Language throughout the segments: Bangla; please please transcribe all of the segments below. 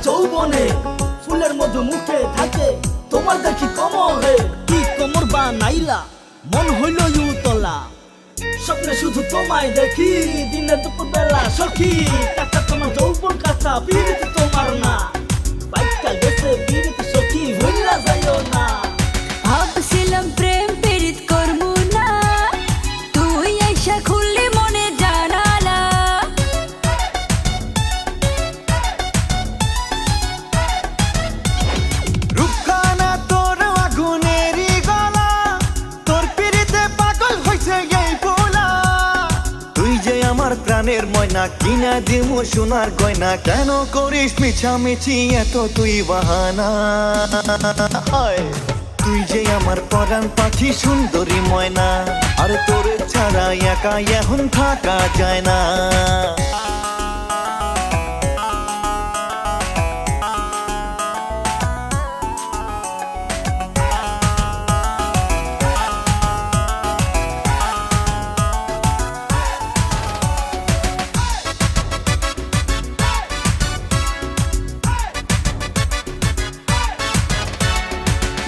যৌবনে ফুলের মধু মুখে থাকে তোমার দেখি কোমরে কি কোমর বানাইলা মন হইল ইউতলা স্বপ্নে শুধু তোমায় দেখি দিনে দুপুর বেলা সখী টাকা তোমার যৌবন কাঁচা পিড়িতে তোমার না বাইকটা গেছে পিড়িতে সখী হইলা যাইও না ভাবছিলাম প্রেম পীড়িত করমু না তুই আইসা খুললি মনে জানালা রূপখানা তোর আগুনেরই গলা তোর পিড়িতে পাগল হইছে এই পোলা তুই যে আমার প্রাণের ময়না কিনা দিমু সোনার গয়না কেন করিস মিছামিছি এত তুই বাহানা হায় তুই যে আমার পরাণ পাখি সুন্দরী ময়না আর তোর ছাড়া একা এখন থাকা যায় না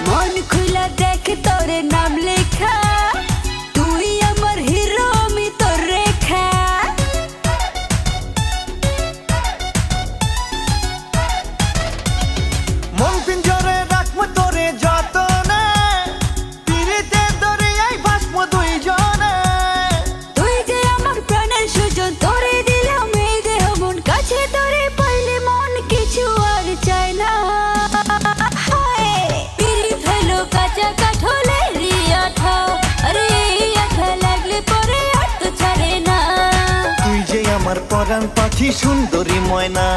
মন খুলা দেখ তোর নাম লেখা তুই আমার হিরো আমি তোর রেখা মন পিঞ্জরে রাখবো তোরে যতনে পিড়িতে দরিয়ায় ভাসবো দুইজনে তুই যে আমার প্রাণের সুজন তোরে দিলাম এই দেহ মন কাছে তোরে পাইলে মন কিছু আর চায় না পিরিত হলো কাঁচা কাঠলেরই আঠা আরে এই আঠা লাগলে পরে আর তো ছাড়ে না তুই যে আমার পরাণ পাখি সুন্দরী ময়না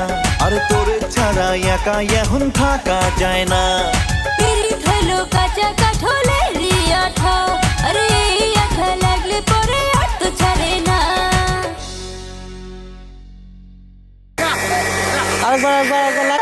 আর তোর ছাড়া একা এখন থাকা যায় না পিরিত হলো কাঁচা কাঠলেরই আঠা আরে এই আঠা লাগলে পরে আর তো ছাড়ে না আরেকবার